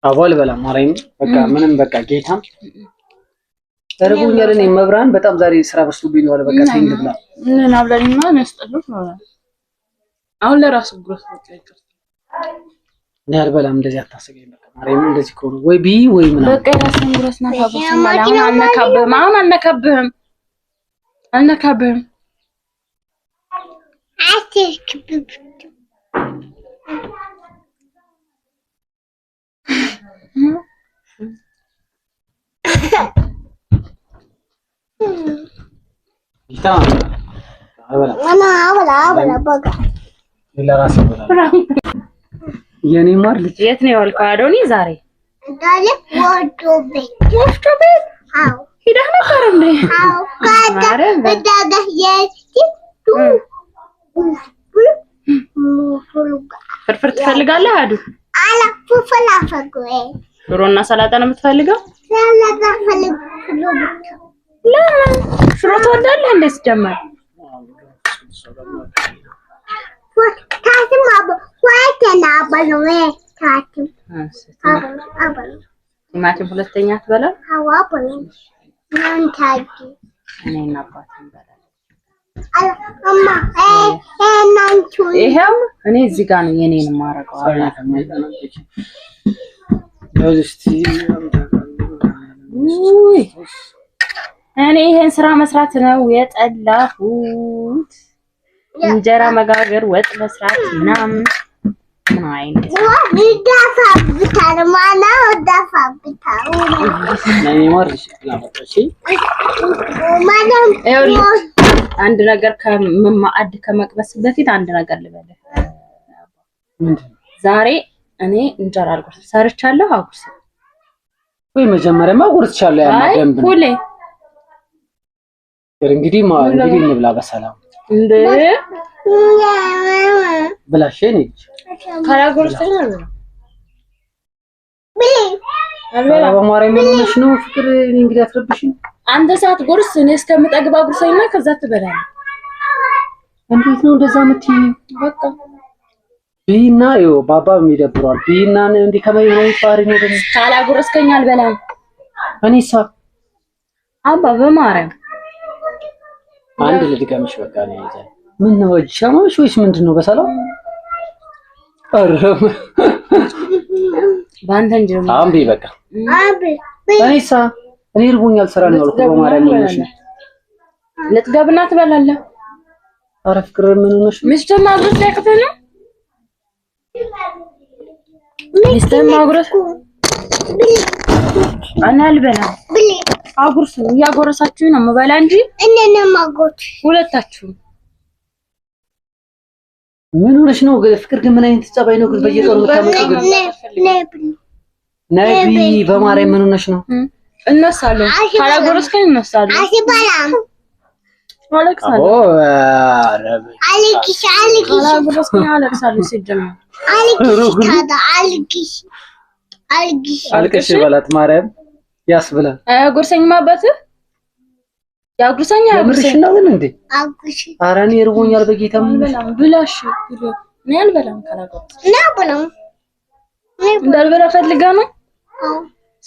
አባል በላ ማረኝ በቃ ምንም በቃ ጌታም ተርቦኛል። እኔ መብራን በጣም ዛሬ ስራ በስቶብኝ ነው። በቃ ተይኝ ብላ ምን አብላኝማ መስጠሉት ነው። አሁን ለራሱ ግሮስ በቃ ይቅር እኔ አልበላም። እንደዚህ አታስገኝ በቃ ማረኝ። እንደዚህ ከሆነ ወይ ቢ ወይ ምን በቃ ራስን ግሮስ ነው ታቦት ማለት አልነካብህም አትክብብ የኔ ማር ልጅ የት ነው ያልከው? አዶኒ ዛሬ እንዳለ ወፍጮ ቤት አዎ ሄደህ ነበር እንዴ? አዎ ካዳ ፍርፍር ትፈልጋለህ? አዱ አላ ፍልፍል ሽሮና ሰላጣ ነው የምትፈልገው? ሰላጣ ፈልግ ለምን ሽሮ ትወዳለህ? እንዴት ጀመር ታትም ወይተና አባሎዌ ታትም አባሎ ቲማቲም ሁለተኛ ትበላ? አዎ አባሎ ናንታጂ እኔና አባቴ እንበላለን። አማ ናንቹ ይሄም እኔ እዚህ ጋር ነው የኔን ማረቀው እኔ ይሄን ስራ መስራት ነው የጠላሁት። እንጀራ መጋገር፣ ወጥ መስራት ምናምን ምን አይነት ይዳፋብታል ማለት ይዳፋብታል ነኝ ማርሽ ላመጣሽ ማለት አንድ ነገር ከመማዕድ ከመቅበስ በፊት አንድ ነገር ልበልህ። ዛሬ እኔ እንጀራ አልቆርስ ሰርቻለሁ። አጉርስ ወይ መጀመሪያማ አጉርስቻለሁ። ያማ ደንብ ነው ሁሌ እንግዲህ እንብላ በሰላም እንዴ ብላሽ ነች ካላጎርሰኝ ነው አልበላ በማርያም ምን ሆነሽ ነው ፍቅር? እኔ እንግዲህ አትረብሽኝ። አንተ ሰዓት ጎርስ እኔ እስከምጠግብ አጉርሰኝና ከዛ ትበላለህ። እንዴት ነው እንደዛ የምትይ? በቃ ቢና ይኸው ባባም ይደብረዋል። ቢና እንዴ ከመይሆን ፋሪ ነው ደግሞ ካላጎረስከኝ አልበላም። እኔሳ አባ በማርያም አንድ ልድገምሽ በቃ ነው ይዘን ምን ነው ሻማሽ ወይስ ምንድነው? በሰላም አረም ባንተ እንጂ አምቢ በቃ እኔሳ እኔ እርቦኛል። ስራ ነው ያልኩት በማርያም ነው ነሽ ልትገብና ትበላለህ። ኧረ ፍቅር ምን ሆነሽ? ሚስትህ ማጉረስ ያቅተህ ነው? ሚስትህ ማጉረስ እኔ አልበላም። አጉርስ እያጎረሳችሁ ነው የምበላ እንጂ እኔና ማጎት ሁለታችሁ ምን ሆነሽ ነው? ፍቅር ግን ምን አይነት ጸባይ ነው ግን በየቀኑ የምታመጪው ግን? ነቢ በማርያም ምን ሆነሽ ነው? እነሳለሁ ካላጎረስከኝ እነሳለሁ። አሲባላም አለቅሳለሁ። አልቅሽ ካላጎረስከኝ አለቅሳለሁ። ሲጀመር አልቅሽ በላት ማርያም ያስብላል። አያጎርሰኝም አባትህ ያጉርሰኛ ያጉርሰኝ ነው እንዴ? አጉሽ ኧረ እኔ እርቦኛል በጌታ ምን ብላሽ እኔ አልበላም። ካላጎረስ እና ብለው እንዳልበላ ፈልጋ ነው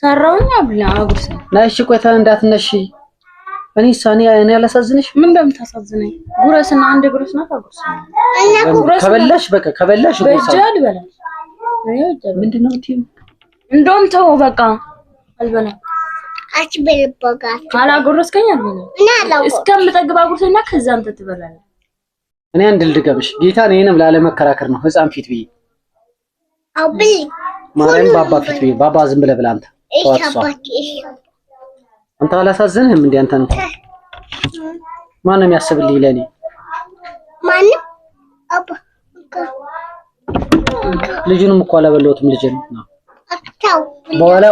ሰራውኛ ብላ አጉርሰኝ። ናይሽ ቆይታ እንዳትነሺ። እኔ አላሳዝንሽ? ምን እንደምታሳዝነኝ ጉረስና አንድ ጉረስና ታጉርሰኝ። ከበላሽ በቃ ከበላሽ በእጅ አልበላም። ምንድነው ትይው? እንደውም ተው በቃ አልበላም። አትበልበጋት ካላጎረስከኝ አልበላም። እስከምጠግብ አጉርሰኝና ከዛ አንተ ትበላለህ። እኔ አንድ ልድገምሽ ጌታ እኔንም ላለመከራከር ነው ህፃን ፊት ብዬ አብሊ ማርያም ባባ ፊት ብዬ ባባ ዝም ብለህ ብላ አንተ አንተ አላሳዝንህም እንዴ? አንተ ነው ማን ነው የሚያስብልኝ ለኔ? ማን አባ ልጁንም እኮ አላበላሁትም ልጅን ነው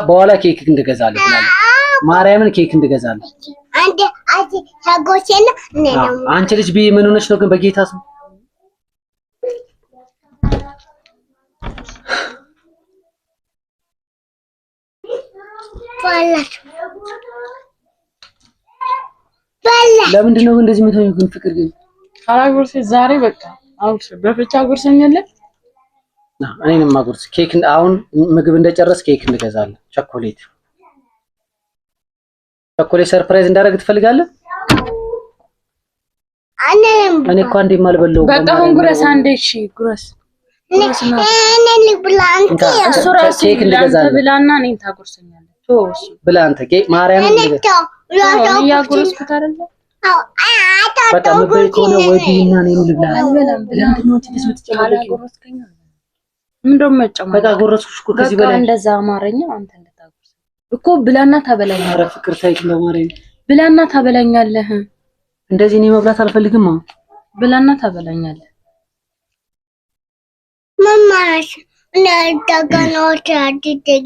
በኋላ ኬክ እንድገዛለሁ ማለት ማርያምን ኬክ እንድገዛለሁ። አንተ ታጎቼና ነኝ አንቺ ልጅ ቢ ምን ሆነሽ ነው ግን በጌታ ስም? ለምንድን ነው እንደዚህ የምትሆኚው ግን ፍቅር ግን? ካላጎርሰኝ ዛሬ በቃ አውርስ በፍቻ ጎርሰኛለህ እኔንም ማጉርስ ኬክ አሁን ምግብ እንደጨረስ ኬክ እንገዛለን። ቸኮሌት ሰርፕራይዝ እንዳደረግ ትፈልጋለህ? እኔ እኮ አንዴ ማልበለው በቃ አሁን ጉረስ አንዴ እሺ ጉረስ እኔ ልብላ አንተ እሱ ራሱ ኬክ እንገዛለን ብላና እኔን ታጎርሰኛለህ። ቶስ ብላ አንተ ኬክ ማርያም ያጎርስኩት አይደለ? በቃ ምግብ ከሆነ ወዲና ነው ልብላ አልበላም ብላ ነው ትጨምራለህ። ምንድነው መጨመር? በቃ ጎረስኩሽ እኮ ከዚህ በላይ እንደዛ አማርኛ አንተ እንደታጎርስ እኮ ብላና ታበላኛለህ። ኧረ ፍቅር ታይክ ለማርያም ብላና ታበላኛለህ። እንደዚህ ነው መብላት አልፈልግም። ብላና ታበላኛለህ። ማማሽ ለዳጋኖች አዲደግ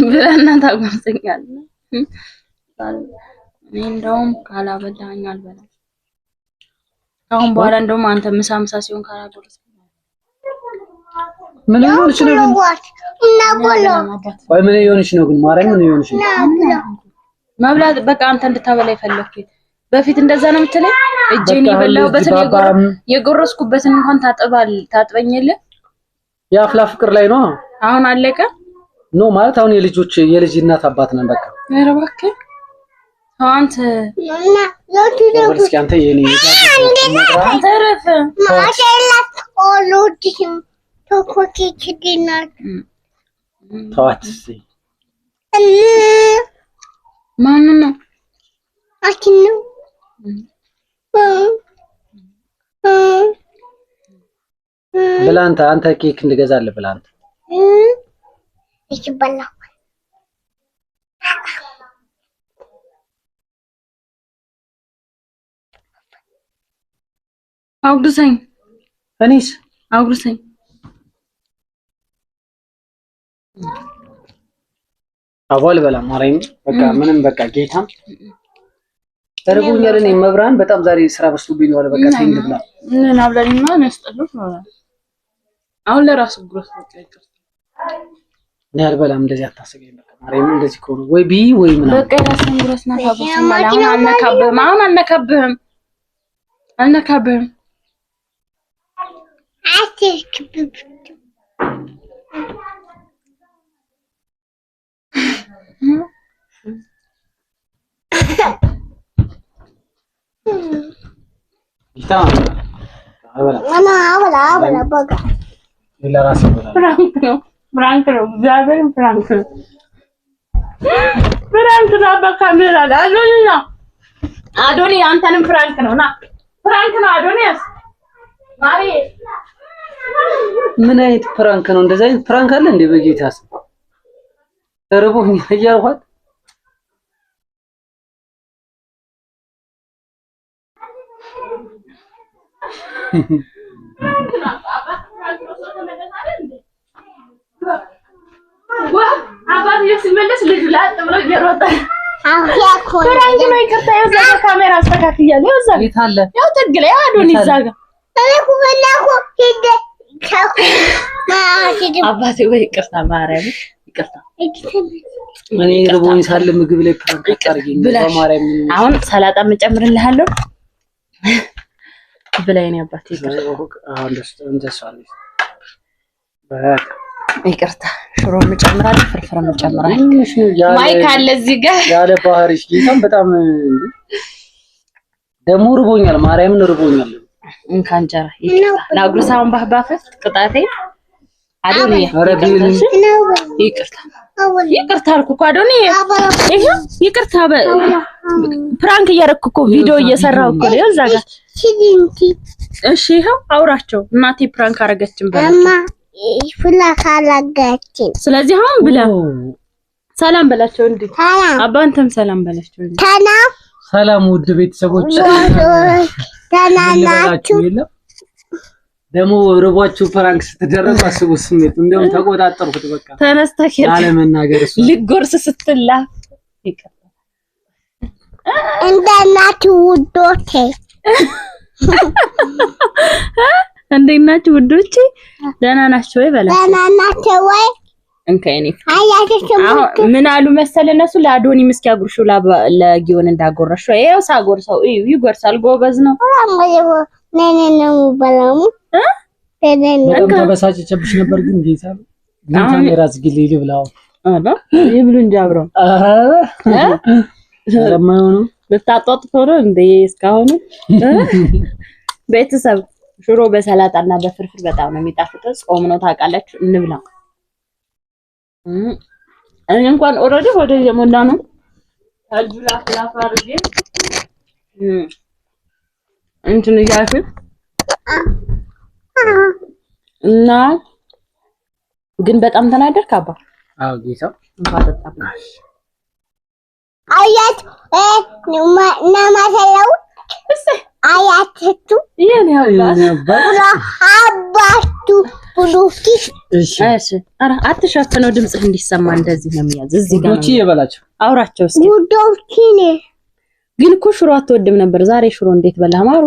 ብላና ታጎርሰኛለህ። እኔ እንደውም ካላበላኝ አልበላም። አሁን በኋላ እንደውም አንተ ምሳ ሲሆን ካላጎርስ ምን ይሆንሽ ነው? እና ቦሎ ወይ ምን ይሆንሽ ነው? ግን ማርያም ምን ይሆንሽ ነው? መብላት በቃ አንተ እንድታበላ ይፈልኩኝ። በፊት እንደዛ ነው የምትለኝ። እጄን የበላሁበትን የጎረስኩበትን እንኳን ታጥበኝልህ። የአፍላ ፍቅር ላይ ነው አሁን አለቀ ኖ ማለት አሁን የልጅ እናት አባት ነን። በቃ ኧረ እባክህ አንተ እና ወልስኪ አንተ የኔ ተረፈ ማሻላ ኦሎዲም ተኮኪ ችግናት ተዋት ማን ነው አኪኑ ብላንተ አንተ ኬክ እንድገዛልህ ብላንተ ይችላል አውግሰኝ እኔስ አውግሰኝ አባል በላ ማርያም በቃ ምንም በቃ ጌታም ተርቦኛል። እኔ መብራን በጣም ዛሬ ስራ በስቶብኝ ነው። በቃ ተይኝ ብላ ምን አብላኝማ ነስጠሉት ነው። አሁን ለራሱ ግሮስ በቃ ይቀር እኔ አልበላም። እንደዚህ አታስገኝ በቃ ማርያም እንደዚህ ከሆነ ወይ ቢ ወይ ምን በቃ ራስን ግሮስ ነው ታቦት ማለት አሁን አልነካብህም አትክብብ አበላ በቃ ለራስ ፍራንክ ነው እግዚአብሔርን ፍራንክ ነው በካሜራ አዶኒ አንተንም ፍራንክ ነው አዶኒያስ ማሪ ምን አይነት ፍራንክ ነው? እንደዛ አይነት ፍራንክ አለ እንዴ? በጌታስ ተርቦኝ እያልኳት አባቴ ሲመለስ ልጅ ላጥ ብሎ እየሮጠ አሁን ፍራንክ ነው። ይቅርታ የዛ ካሜራ አስተካክያለሁ። እዛ ቤት አለ ያው ትግለ አዶኒ እዛ ጋር አባቴ ወይ ይቅርታ ማርያም ይቅርታ እኔ ርቦኝ ሳለ ምግብ ላይ ፍራንክ አድርገኝ በማርያም አሁን ሰላጣ መጨምርልሃለሁ ብላኝ ነው አባቴ ይቅርታ ሽሮ መጨምራለሁ ፍርፍር መጨምራለሁ ማይክ አለ እዚህ ጋር ያለ ባህሪሽ ጌታም በጣም ደሞ ርቦኛል ማርያምን ርቦኛል እንካንጀራ ይቅርታ ላጉርሳውን ባባፈት ቅጣቴ አዶኒ ይቅርታ አልኩ እኮ አዶኒ ይሄ ይቅርታ ፕራንክ እያደረኩ እኮ ቪዲዮ እየሰራሁ እኮ ነው እዛ ጋር እሺ ይሄው አውራቸው እናቴ ፕራንክ አረገችን በማማ ፍላካ አላጋችን ስለዚህ አሁን ብላ ሰላም በላቸው እንዴ አባንተም ሰላም በላቸው እንዴ ሰላም ውድ ቤተሰቦች ተናናችሁ ደሞ ርቧችሁ ፍራንክ ስትደረጉ አስቡ ስሜት እንደውም ተቆጣጣርኩት በቃ ተነስተህ ያለ መናገር እሱ ልጎርስ ስትላ ይቀር እንደናችሁ ውዶቼ እንዴት ናችሁ ውዶቼ ደህና ናችሁ ወይ በላ ደህና ናችሁ ወይ እንከኔ አያችሁ ምን አሉ መሰለ እነሱ ለአዶኒ ምስኪያጉርሹ ለጊዮን እንዳጎረሽው ይሄው ሳጎርሰው ይጎርሳል ጎበዝ ነው ነነነው በላሙ በጣም ተበሳጨችብሽ ነበር ግን ጌታ ግን ካሜራ ዝግልኝ ብላው አባ ይብሉ እንጂ አብረው ለማየው በታጣጥ ሆኖ እንዴ እስካሁን ቤተሰብ ሽሮ በሰላጣና በፍርፍር በጣም ነው የሚጣፍጠው። ጾም ነው ታውቃላችሁ። እንብላ። እኔ እንኳን ኦሬዲ ወደ የሞላ ነው አጁላ ፍላፋርጌ እንትን ይያሽ እና ግን በጣም ተናደርክ አባ? አዎ ጌታ እንፋተጣብሽ አያት ናማሰለው አያትቱ ይሄን ያባ አባቱ ቡዱኪ እሺ አረ አትሸፍነው ድምጽህ እንዲሰማ እንደዚህ ነው የሚያዝ እዚህ ጋር ቡዱኪ ይበላችሁ አውራቸው እስኪ ቡዱኪ ነው ግን እኮ ሽሮ አትወድም ነበር ዛሬ ሽሮ እንዴት በላህ ማሩ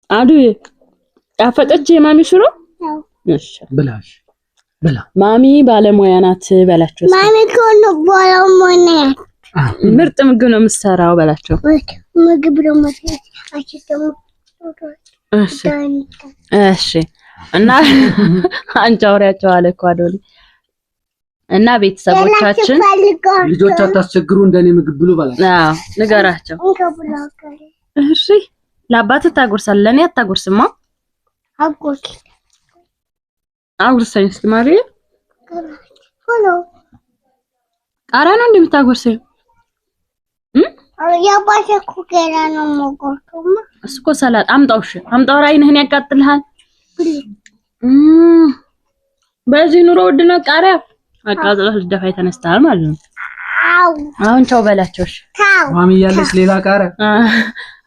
አዱ ያፈጠች የማሚ ሽሮ እሺ ብላሽ ብላ ማሚ ባለሙያ ናት በላቸው ማሚ ኮን ባለሙያ ናት ምርጥ ምግብ ነው የምትሰራው በላቸው ምግብ ነው ማለት አችተም እሺ እና አንቺ አውሪያቸው አለ እኮ አዶሊ እና ቤተሰቦቻችን ልጆች አታስቸግሩ እንደኔ ምግብ ብሉ ባላችሁ አዎ ንገራቸው እሺ ለአባት ታጎርሳለህ ለኔ አታጎርስማ አጉርሰኝ እስኪ ማሪ ሆኖ ቃሪያ ነው እንደምታጎርሰኝ ያባሸኩ ገና ነው ሞጎርቱማ እስኮ ሰላጥ አምጣውሽ አምጣው ራይንህን ያቃጥልሃል በዚህ ኑሮ ውድና ቃሪያ አቃጥለህ ልደፋይ ተነስተሃል ማለት ነው አሁን ቻው በላቸውሽ ማሚ ያለሽ ሌላ ቃሪያ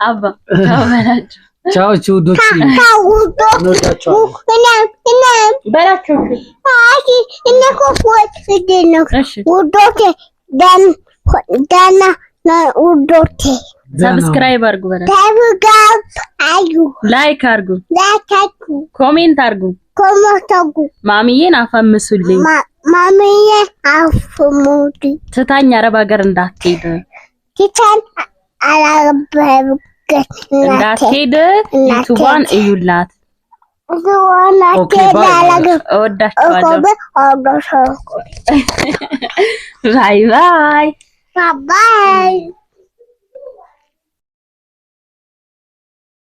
አባ ቻው በላቸው ቻው ቹዶች ቻው በላቸው አሺ እነኮ ፎት እደነው ውዶቴ ዳና ውዶቴ ሰብስክራይብ አድርጉ በላ ታብጋብ አዩ ላይክ አድርጉ ላይክ ኮሜንት አድርጉ ማሚዬን አፈምሱልኝ ማሚዬን አፈሙዲ ትታኝ አረብ ሀገር እንዳትሄድ ትታኝ አረብ እንዳትሄድ ዩቲዩብን እዩላት እወዳችኋለሁ ባይ ባይ ባይ